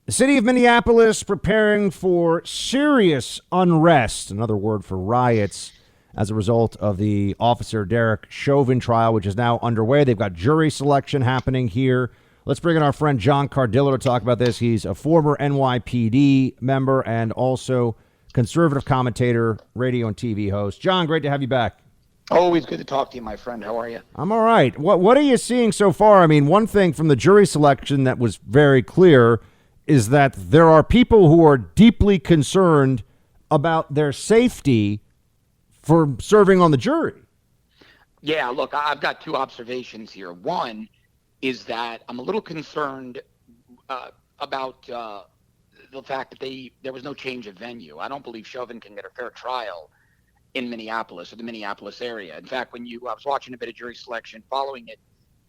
The city of Minneapolis preparing for serious unrest, another word for riots, as a result of the Officer Derek Chauvin trial, which is now underway. They've got jury selection happening here. Let's bring in our friend John Cardillo to talk about this. He's a former NYPD member and also conservative commentator, radio and TV host. John, great to have you back. Always good to talk to you, my friend. How are you? I'm all right. What are you seeing so far? I mean, one thing from the jury selection that was very clear is that there are people who are deeply concerned about their safety for serving on the jury. Yeah, look, I've got two observations here. One is that I'm a little concerned about the fact that there was no change of venue. I don't believe Chauvin can get a fair trial in Minneapolis or the Minneapolis area. In fact, I was watching a bit of jury selection following it,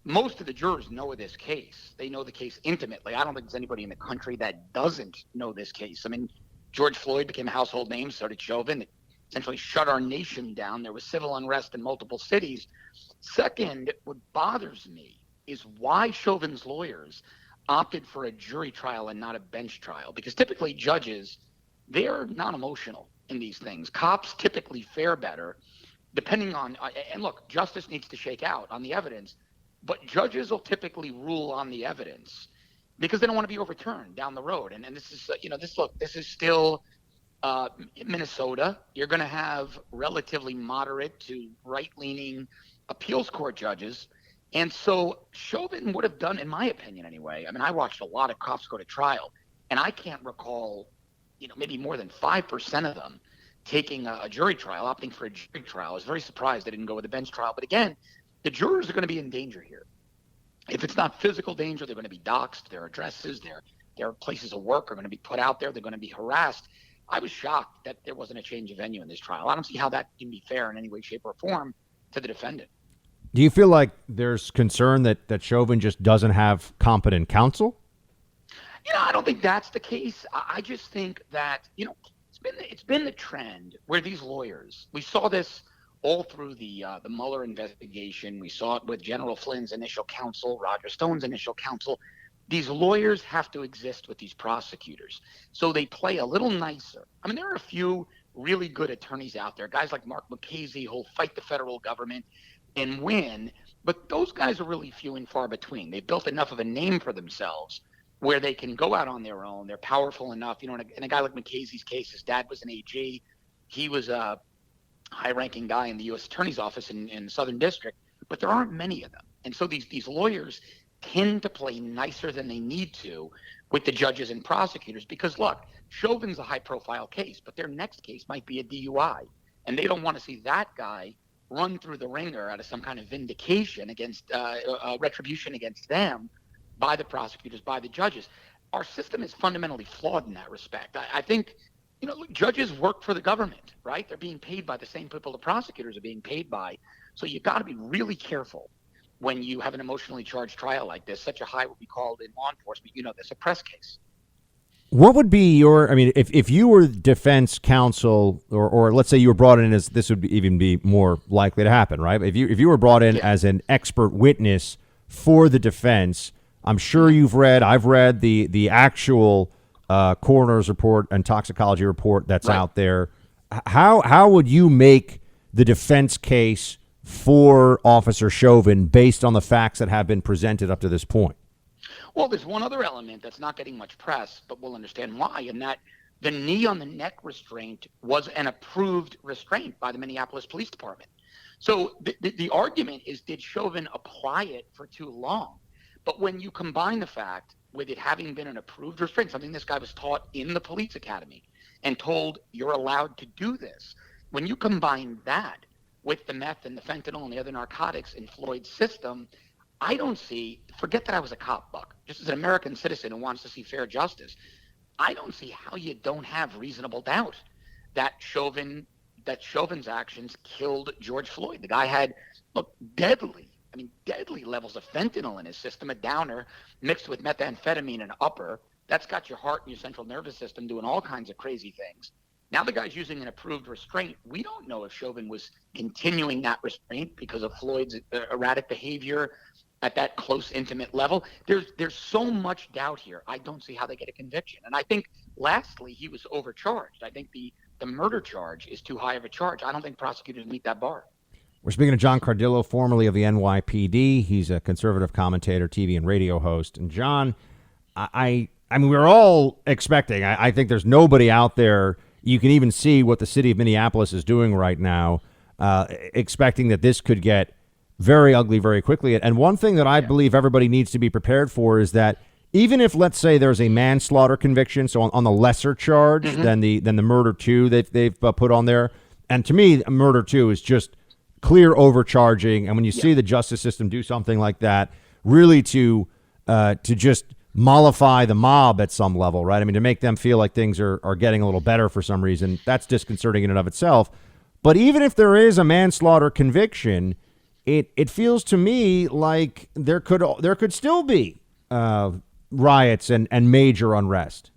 most of the jurors know this case. They know the case intimately. I don't think there's anybody in the country that doesn't know this case. I mean, George Floyd became a household name, so did Chauvin. It essentially shut our nation down. There was civil unrest in multiple cities. Second, what bothers me is why Chauvin's lawyers opted for a jury trial and not a bench trial. Because typically judges, they're non-emotional in these things. Cops typically fare better depending on, and look, justice needs to shake out on the evidence. But judges will typically rule on the evidence because they don't want to be overturned down the road. And this is, this is still Minnesota. You're going to have relatively moderate to right-leaning appeals court judges. And so Chauvin would have done, in my opinion anyway, I mean, I watched a lot of cops go to trial, and I can't recall, maybe more than 5% of them taking a jury trial, opting for a jury trial. I was very surprised they didn't go with a bench trial. But again, the jurors are going to be in danger here. If it's not physical danger, they're going to be doxxed. Their addresses, their places of work are going to be put out there. They're going to be harassed. I was shocked that there wasn't a change of venue in this trial. I don't see how that can be fair in any way, shape, or form to the defendant. Do you feel like there's concern that Chauvin just doesn't have competent counsel? I don't think that's the case. I just think that, it's been the trend where these lawyers, we saw this all through the Mueller investigation. We saw it with General Flynn's initial counsel, Roger Stone's initial counsel. These lawyers have to exist with these prosecutors. So they play a little nicer. I mean, there are a few really good attorneys out there, guys like Mark McCasey who'll fight the federal government and win. But those guys are really few and far between. They've built enough of a name for themselves where they can go out on their own. They're powerful enough. In a guy like McCasey's case, his dad was an AG. He was a high-ranking guy in the U.S. Attorney's Office in Southern District, but there aren't many of them. And so these lawyers tend to play nicer than they need to with the judges and prosecutors because, look, Chauvin's a high-profile case, but their next case might be a DUI, and they don't want to see that guy run through the ringer out of some kind of vindication against retribution against them by the prosecutors, by the judges. Our system is fundamentally flawed in that respect. I think judges work for the government, right? They're being paid by the same people the prosecutors are being paid by. So you got to be really careful when you have an emotionally charged trial like this, such a high what we call in law enforcement, this a press case. What would be if you were defense counsel or let's say you were brought in as, this would even be more likely to happen, right? If you were brought in as an expert witness for the defense, I'm sure I've read the actual coroner's report and toxicology report that's out there. How would you make the defense case for Officer Chauvin based on the facts that have been presented up to this point? Well, there's one other element that's not getting much press, but we'll understand why, and that the knee on the neck restraint was an approved restraint by the Minneapolis Police Department. So the argument is, did Chauvin apply it for too long? But when you combine the fact with it having been an approved restraint, something this guy was taught in the police academy and told you're allowed to do this, when you combine that with the meth and the fentanyl and the other narcotics in Floyd's system, I don't see, forget that I was a cop, Buck, just as an American citizen who wants to see fair justice, I don't see how you don't have reasonable doubt that Chauvin's actions killed George Floyd. The guy had, deadly levels of fentanyl in his system, a downer mixed with methamphetamine, an upper. That's got your heart and your central nervous system doing all kinds of crazy things. Now the guy's using an approved restraint. We don't know if Chauvin was continuing that restraint because of Floyd's erratic behavior at that close, intimate level. There's so much doubt here. I don't see how they get a conviction. And I think, lastly, he was overcharged. I think the murder charge is too high of a charge. I don't think prosecutors meet that bar. We're speaking to John Cardillo, formerly of the NYPD. He's a conservative commentator, TV and radio host. And John, I mean, we're all expecting. I think there's nobody out there. You can even see what the city of Minneapolis is doing right now, expecting that this could get very ugly very quickly. And one thing that I believe everybody needs to be prepared for is that even if, let's say, there's a manslaughter conviction, so on the lesser charge than the murder 2 they've put on there, and to me, murder 2 is just clear overcharging. And when you see the justice system do something like that, really to just mollify the mob at some level, right? I mean, to make them feel like things are getting a little better for some reason, that's disconcerting in and of itself. But even if there is a manslaughter conviction, it feels to me like there could still be riots and major unrest.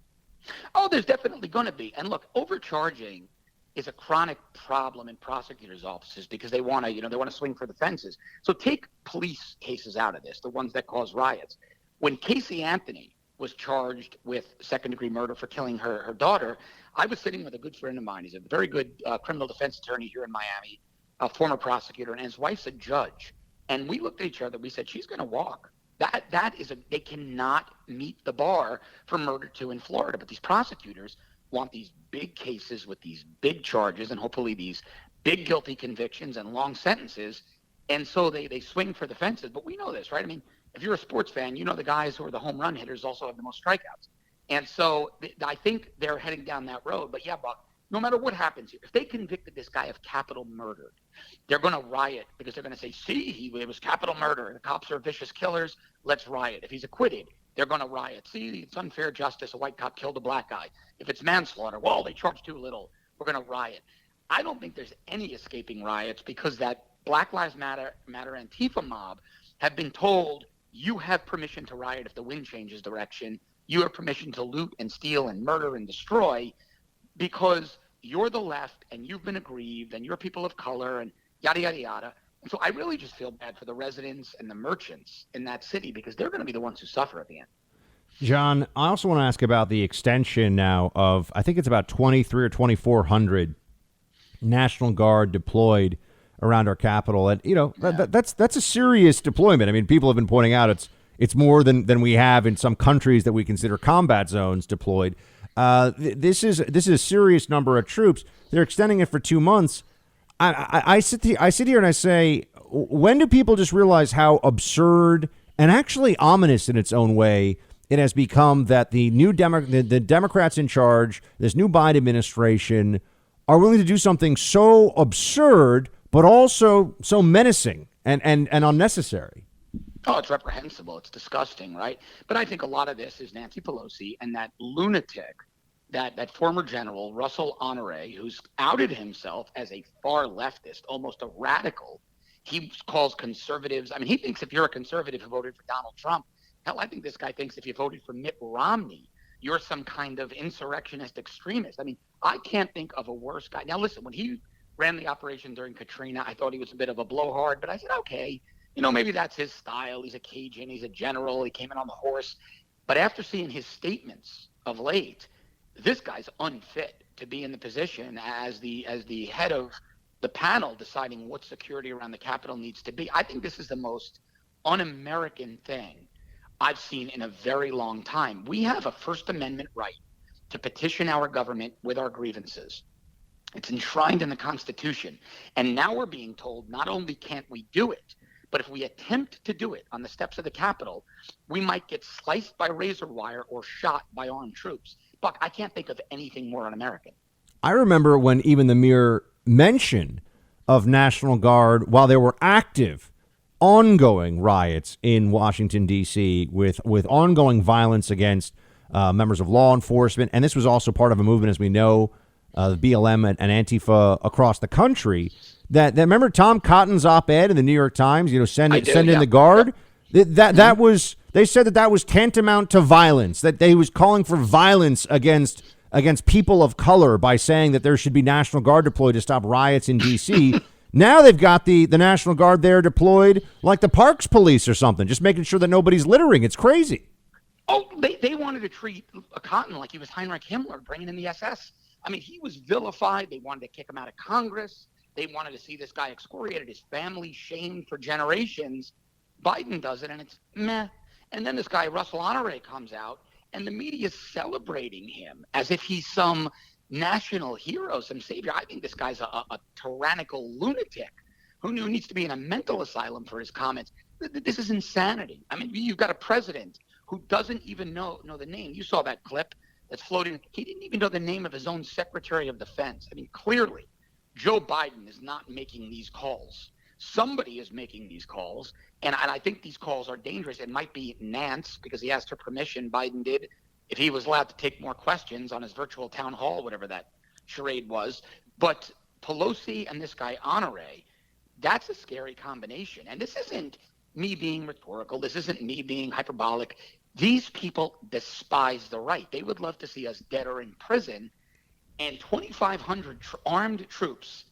Oh, there's definitely going to be. And look, overcharging is a chronic problem in prosecutors' offices because they want to swing for the fences. So take police cases out of this, the ones that cause riots. When Casey Anthony was charged with second-degree murder for killing her daughter, I was sitting with a good friend of mine. He's a very good criminal defense attorney here in Miami, a former prosecutor, and his wife's a judge. And we looked at each other. We said, she's going to walk. They cannot meet the bar for murder 2 in Florida. But these prosecutors want these big cases with these big charges and hopefully these big guilty convictions and long sentences. And so they swing for the fences. But we know this, right? I mean, if you're a sports fan, you know the guys who are the home run hitters also have the most strikeouts. And so I think they're heading down that road. But yeah, Buck, no matter what happens here, if they convicted this guy of capital murder, they're going to riot because they're going to say, see, it was capital murder. The cops are vicious killers. Let's riot. If he's acquitted, they're going to riot. See, it's unfair justice. A white cop killed a black guy. If it's manslaughter, well, they charged too little. We're going to riot. I don't think there's any escaping riots because that Black Lives Matter Antifa mob have been told, you have permission to riot if the wind changes direction. You have permission to loot and steal and murder and destroy because you're the left and you've been aggrieved and you're people of color and yada, yada, yada. And so I really just feel bad for the residents and the merchants in that city because they're going to be the ones who suffer at the end. John, I also want to ask about the extension now of, I think it's about 23 or 2,400 National Guard deployed around our capital. And, that's a serious deployment. I mean, people have been pointing out it's more than we have in some countries that we consider combat zones deployed. This is a serious number of troops. They're extending it for 2 months. I sit here and I say, when do people just realize how absurd and actually ominous in its own way it has become that the new the Democrats in charge, this new Biden administration, are willing to do something so absurd but also so menacing and unnecessary? Oh, it's reprehensible. It's disgusting, right? But I think a lot of this is Nancy Pelosi and that lunatic, that former general, Russell Honoré, who's outed himself as a far leftist, almost a radical. He calls conservatives. I mean, he thinks if you're a conservative who voted for Donald Trump, hell, I think this guy thinks if you voted for Mitt Romney, you're some kind of insurrectionist extremist. I mean, I can't think of a worse guy. Now, listen, when he ran the operation during Katrina, I thought he was a bit of a blowhard, but I said, okay, maybe that's his style. He's a Cajun. He's a general. He came in on the horse. But after seeing his statements of late, this guy's unfit to be in the position as the head of the panel deciding what security around the Capitol needs to be. I think this is the most un-American thing I've seen in a very long time. We have a First Amendment right to petition our government with our grievances. It's enshrined in the Constitution. And now we're being told not only can't we do it, but if we attempt to do it on the steps of the Capitol, we might get sliced by razor wire or shot by armed troops. Buck, I can't think of anything more un-American. I remember when even the mere mention of National Guard, while there were active, ongoing riots in Washington, D.C., with ongoing violence against members of law enforcement, and this was also part of a movement, as we know, the BLM and Antifa across the country, that remember Tom Cotton's op-ed in the New York Times, send in the Guard? That was, they said that was tantamount to violence, that they was calling for violence against people of color by saying that there should be National Guard deployed to stop riots in D.C. Now they've got the National Guard there deployed like the Parks Police or something, just making sure that nobody's littering. It's crazy. Oh, they wanted to treat Cotton like he was Heinrich Himmler, bringing in the SS. I mean, he was vilified. They wanted to kick him out of Congress. They wanted to see this guy excoriated, his family shamed for generations. Biden does it, and it's meh. And then this guy, Russell Honore, comes out, and the media is celebrating him as if he's some national hero, some savior. I think this guy's a tyrannical lunatic who needs to be in a mental asylum for his comments. This is insanity. I mean, you've got a president who doesn't even know the name. You saw that clip that's floating. He didn't even know the name of his own Secretary of Defense. I mean, clearly, Joe Biden is not making these calls. Somebody is making these calls, and I think these calls are dangerous. It might be Nance, because he asked her permission, Biden did, if he was allowed to take more questions on his virtual town hall, whatever that charade was. But Pelosi and this guy Honore, that's a scary combination. And this isn't me being rhetorical. This isn't me being hyperbolic. These people despise the right. They would love to see us dead or in prison. And 2,500 armed troops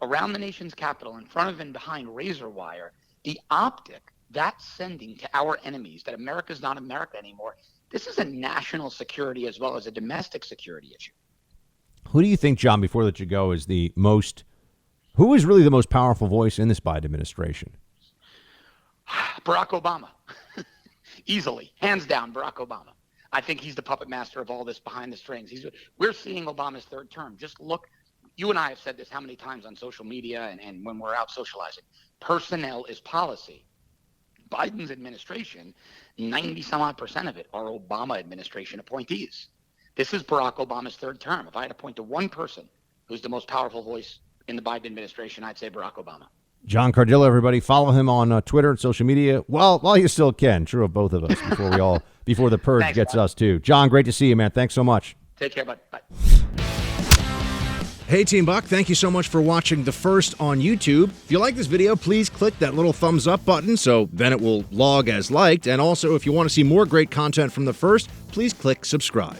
around the nation's capital, in front of and behind razor wire, the optic that's sending to our enemies that America's not America anymore. This is a national security as well as a domestic security issue. Who do you think, John, before I let you go, is who is really the most powerful voice in this Biden administration? Barack Obama. Easily. Hands down, Barack Obama. I think he's the puppet master of all this behind the strings. We're seeing Obama's third term. Just look. You and I have said this how many times on social media and when we're out socializing. Personnel is policy. Biden's administration, 90-some-odd% of it are Obama administration appointees. This is Barack Obama's third term. If I had to point to one person who's the most powerful voice in the Biden administration, I'd say Barack Obama. John Cardillo, everybody, follow him on Twitter and social media. Well, while you still can, true of both of us, before the purge Thanks, gets man. us too. John, great to see you, man. Thanks so much. Take care, bud. Bye. Hey, Team Buck, thank you so much for watching The First on YouTube. If you like this video, please click that little thumbs up button so then it will log as liked. And also, if you want to see more great content from The First, please click subscribe.